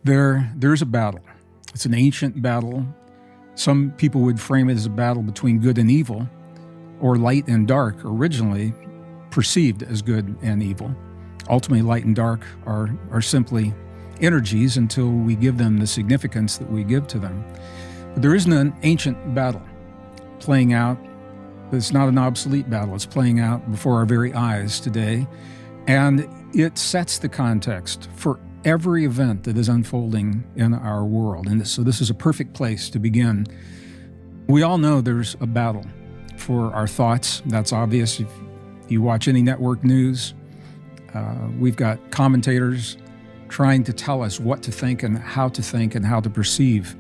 There's a battle. It's an ancient battle. Some people would frame it as a battle between good and evil, or light and dark, originally perceived as good and evil. Ultimately, light and dark are simply energies until we give them the significance that we give to them. But there isn't an ancient battle playing out. It's not an obsolete battle. It's playing out before our very eyes today. And it sets the context for every event that is unfolding in our world. And so this is a perfect place to begin. We all know there's a battle for our thoughts. That's obvious. If you watch any network news, we've got commentators trying to tell us what to think and how to perceive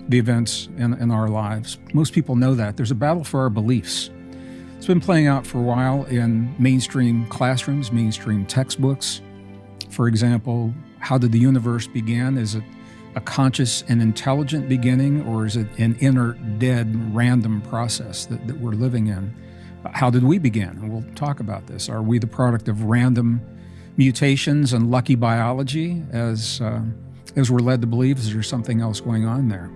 the events in our lives. Most people know that. There's a battle for our beliefs. It's been playing out for a while in mainstream classrooms, mainstream textbooks. For example, how did the universe begin? Is it a conscious and intelligent beginning, or is it an inert, dead, random process that we're living in? How did we begin? And we'll talk about this. Are we the product of random mutations and lucky biology, as we're led to believe? Is there something else going on there?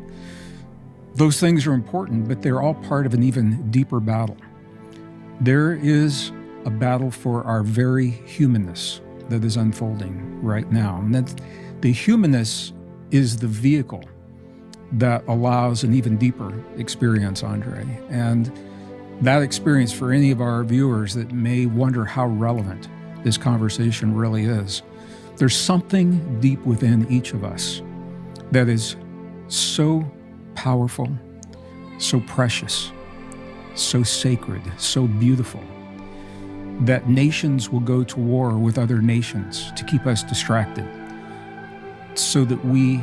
Those things are important, but they're all part of an even deeper battle. There is a battle for our very humanness that is unfolding right now. And that the humanness is the vehicle that allows an even deeper experience, Andre. And that experience, for any of our viewers that may wonder how relevant this conversation really is, there's something deep within each of us that is so powerful, so precious, so sacred, so beautiful, that nations will go to war with other nations to keep us distracted so that we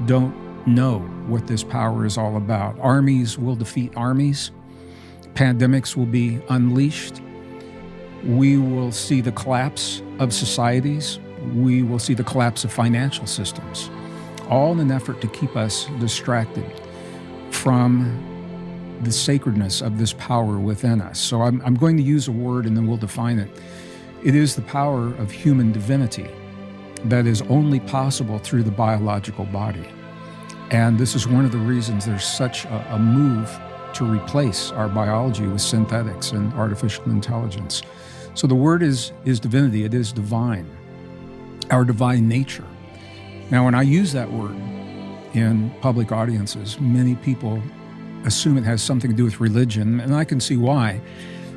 don't know what this power is all about. Armies will defeat armies. Pandemics will be unleashed. We will see the collapse of societies. We will see the collapse of financial systems, all in an effort to keep us distracted from the sacredness of this power within us. So I'm going to use a word and then we'll define it. It is the power of human divinity that is only possible through the biological body. And this is one of the reasons there's such a move to replace our biology with synthetics and artificial intelligence. So the word is divinity. It is divine, our divine nature. Now, when I use that word in public audiences, many people assume it has something to do with religion, and I can see why,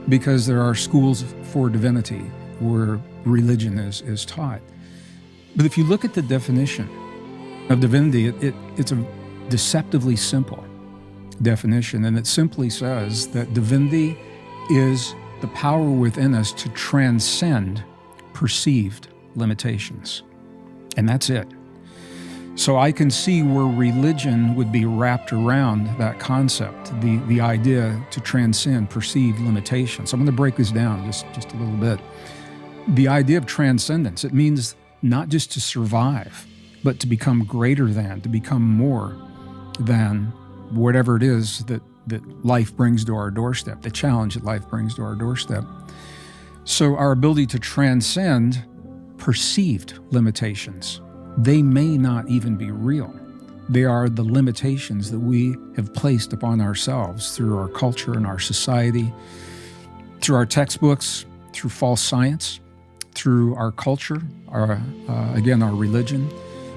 because there are schools for divinity where religion is taught. But if you look at the definition of divinity, it's a deceptively simple definition, and it simply says that divinity is the power within us to transcend perceived limitations. And that's it. So I can see where religion would be wrapped around that concept, the idea to transcend perceived limitations. So I'm going to break this down just a little bit. The idea of transcendence, it means not just to survive, but to become greater than, to become more than whatever it is that life brings to our doorstep, the challenge that life brings to our doorstep. So our ability to transcend perceived limitations, they may not even be real. They are the limitations that we have placed upon ourselves through our culture and our society, through our textbooks, through false science, through our culture, our religion,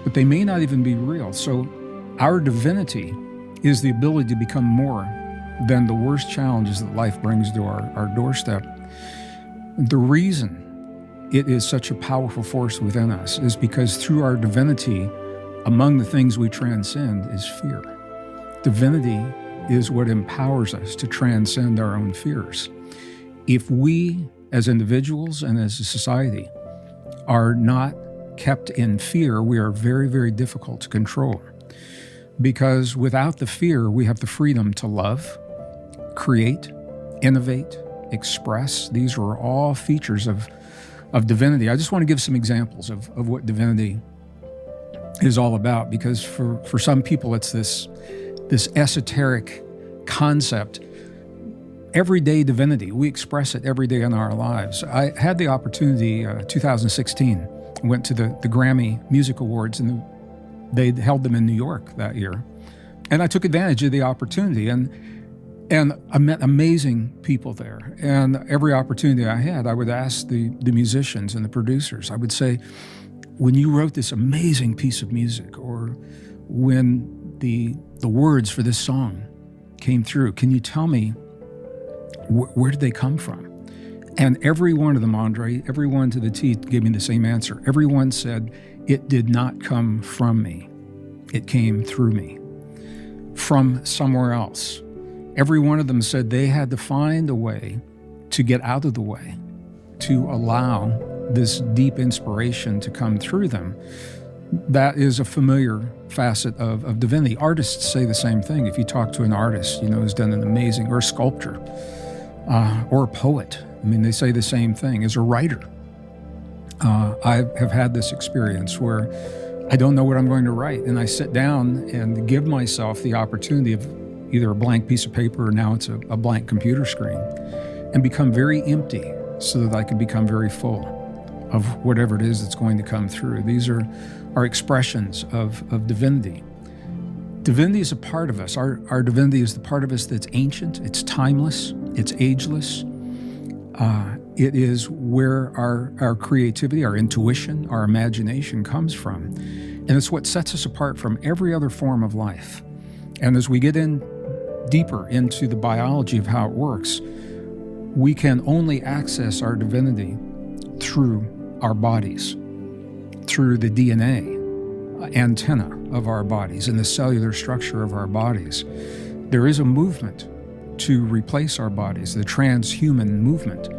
but they may not even be real. So our divinity is the ability to become more than the worst challenges that life brings to our doorstep. The reason it is such a powerful force within us is because through our divinity, among the things we transcend is fear. Divinity is what empowers us to transcend our own fears. If we, as individuals and as a society, are not kept in fear, we are very, very difficult to control. Because without the fear, we have the freedom to love, create, innovate, express. These are all features of divinity. I just want to give some examples of what divinity is all about, because for some people it's this esoteric concept. Everyday divinity, we express it every day in our lives. I had the opportunity, 2016, went to the Grammy Music Awards, and They'd held them in New York that year. And I took advantage of the opportunity, and I met amazing people there. And every opportunity I had, I would ask the musicians and the producers, I would say, when you wrote this amazing piece of music, or when the words for this song came through, can you tell me where did they come from? And every one of them, Andre, everyone to the T gave me the same answer. Everyone said, it did not come from me. It came through me, from somewhere else. Every one of them said they had to find a way to get out of the way, to allow this deep inspiration to come through them. That is a familiar facet of divinity. Artists say the same thing. If you talk to an artist, who's done an amazing, or a sculptor, or a poet, they say the same thing. As a writer, I have had this experience where I don't know what I'm going to write, and I sit down and give myself the opportunity of either a blank piece of paper, or now it's a blank computer screen, and become very empty so that I can become very full of whatever it is that's going to come through. These are expressions of divinity. Divinity is a part of us. Our divinity is the part of us that's ancient, it's timeless, it's ageless. It is where our creativity, our intuition, our imagination comes from. And it's what sets us apart from every other form of life. And as we get in deeper into the biology of how it works, we can only access our divinity through our bodies, through the DNA antenna of our bodies and the cellular structure of our bodies. There is a movement to replace our bodies, the transhuman movement,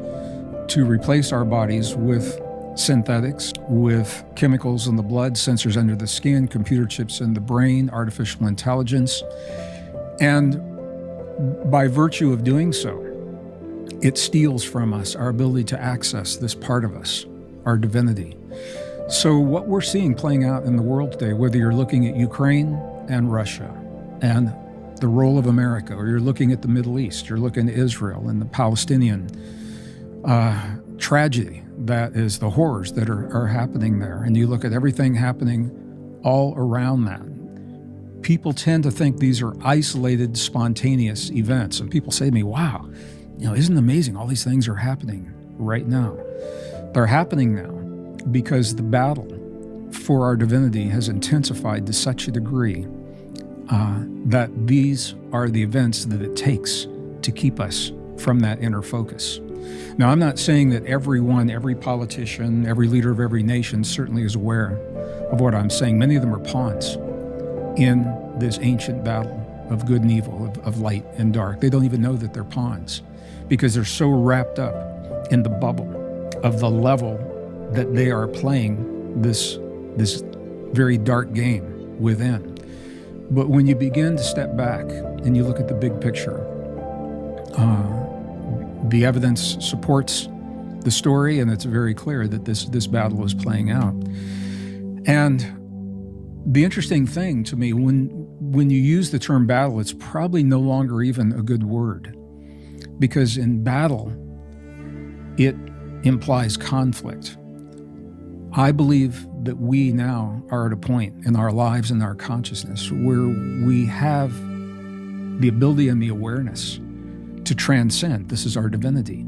to replace our bodies with synthetics, with chemicals in the blood, sensors under the skin, computer chips in the brain, artificial intelligence. And by virtue of doing so, it steals from us our ability to access this part of us, our divinity. So what we're seeing playing out in the world today, whether you're looking at Ukraine and Russia and the role of America, or you're looking at the Middle East, you're looking at Israel and the Palestinian tragedy, that is the horrors that are happening there, and you look at everything happening all around that, people tend to think these are isolated, spontaneous events. And people say to me, wow, isn't it amazing? All these things are happening right now. They're happening now because the battle for our divinity has intensified to such a degree that these are the events that it takes to keep us from that inner focus. Now, I'm not saying that everyone, every politician, every leader of every nation certainly is aware of what I'm saying. Many of them are pawns in this ancient battle of good and evil, of light and dark. They don't even know that they're pawns because they're so wrapped up in the bubble of the level that they are playing this very dark game within. But when you begin to step back and you look at the big picture, the evidence supports the story, and it's very clear that this battle is playing out. And the interesting thing to me, when you use the term battle, it's probably no longer even a good word, because in battle, it implies conflict. I believe that we now are at a point in our lives and our consciousness where we have the ability and the awareness to transcend. This is our divinity.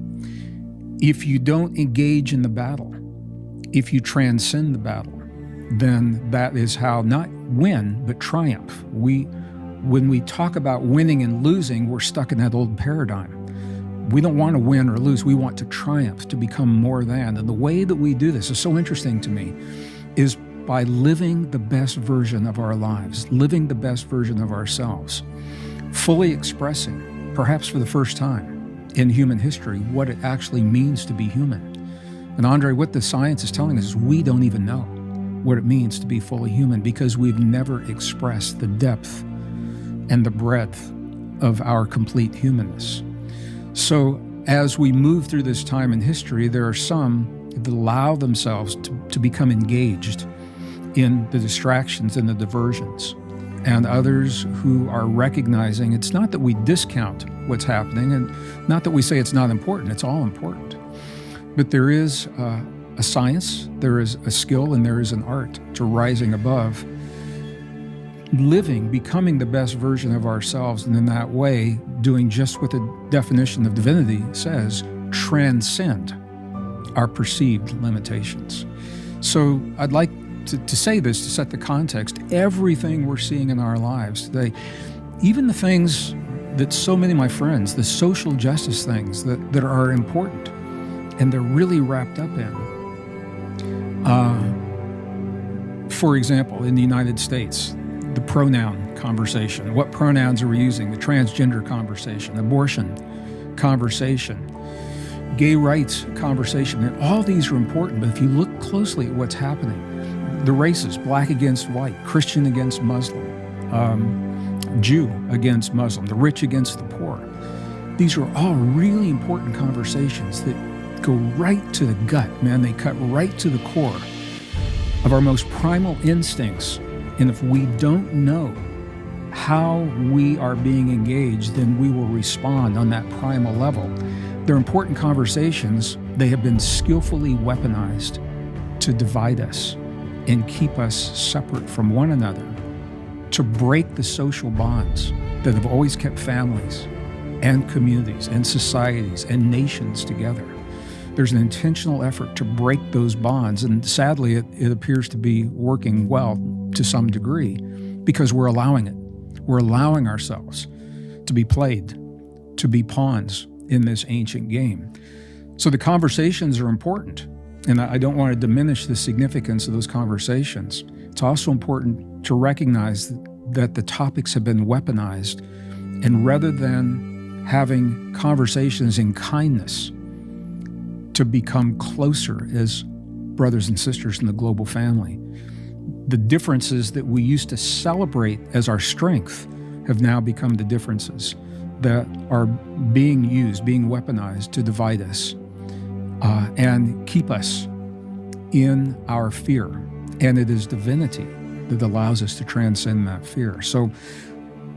If you don't engage in the battle, if you transcend the battle, then that is how not win, but triumph. When we talk about winning and losing, we're stuck in that old paradigm. We don't want to win or lose. We want to triumph, to become more than. And the way that we do this is so interesting to me, is by living the best version of our lives, living the best version of ourselves, fully expressing, perhaps for the first time in human history, what it actually means to be human. And Andre, what the science is telling us is we don't even know what it means to be fully human because we've never expressed the depth and the breadth of our complete humanness. So as we move through this time in history, there are some that allow themselves to become engaged in the distractions and the diversions, and others who are recognizing it's not that we discount what's happening, and not that we say it's not important, it's all important. But there is a science, there is a skill, and there is an art to rising above living, becoming the best version of ourselves, and in that way, doing just what the definition of divinity says, transcend our perceived limitations. So I'd like to say this to set the context. Everything we're seeing in our lives today, even the things that so many of my friends, the social justice things that are important and they're really wrapped up in. For example, in the United States, the pronoun conversation. What pronouns are we using? The transgender conversation, abortion conversation, gay rights conversation. And all these are important, but if you look closely at what's happening, the races, black against white, Christian against Muslim, Jew against Muslim, the rich against the poor. These are all really important conversations that go right to the gut, man. They cut right to the core of our most primal instincts. And if we don't know how we are being engaged, then we will respond on that primal level. They're important conversations. They have been skillfully weaponized to divide us and keep us separate from one another, to break the social bonds that have always kept families and communities and societies and nations together. There's an intentional effort to break those bonds, and sadly, it appears to be working well to some degree because we're allowing it. We're allowing ourselves to be played, to be pawns in this ancient game. So the conversations are important, and I don't want to diminish the significance of those conversations. It's also important to recognize that the topics have been weaponized, and rather than having conversations in kindness to become closer as brothers and sisters in the global family, the differences that we used to celebrate as our strength have now become the differences that are being used, being weaponized to divide us and keep us in our fear. And it is divinity that allows us to transcend that fear. So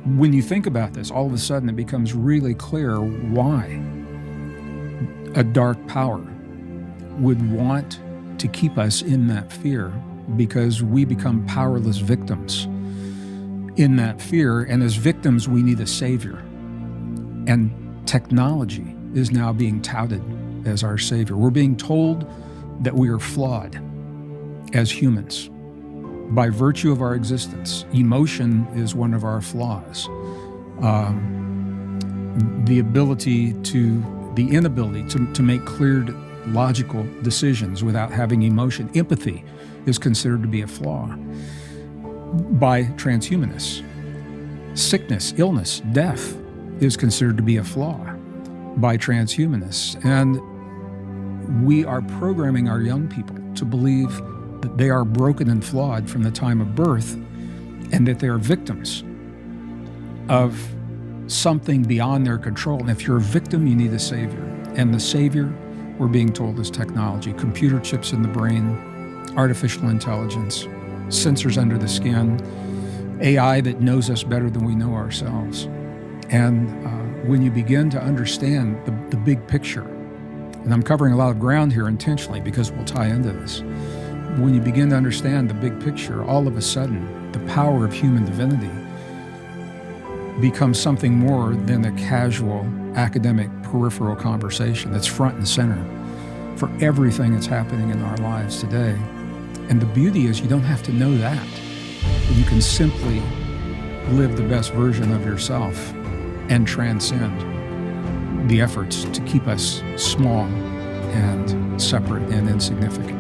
when you think about this, all of a sudden it becomes really clear why a dark power would want to keep us in that fear, because we become powerless victims in that fear. And as victims, we need a savior. And technology is now being touted as our savior. We're being told that we are flawed as humans by virtue of our existence. Emotion is one of our flaws. The inability to make clear, logical decisions without having emotion. Empathy is considered to be a flaw by transhumanists. Sickness, illness, death is considered to be a flaw by transhumanists. And we are programming our young people to believe that they are broken and flawed from the time of birth, and that they are victims of something beyond their control. And if you're a victim, you need a savior. And the savior, we're being told, is technology, computer chips in the brain, artificial intelligence, sensors under the skin, AI that knows us better than we know ourselves. And when you begin to understand the big picture, and I'm covering a lot of ground here intentionally because we'll tie into this, when you begin to understand the big picture, all of a sudden, the power of human divinity becomes something more than a casual, academic, peripheral conversation that's front and center for everything that's happening in our lives today. And the beauty is you don't have to know that. You can simply live the best version of yourself and transcend the efforts to keep us small and separate and insignificant.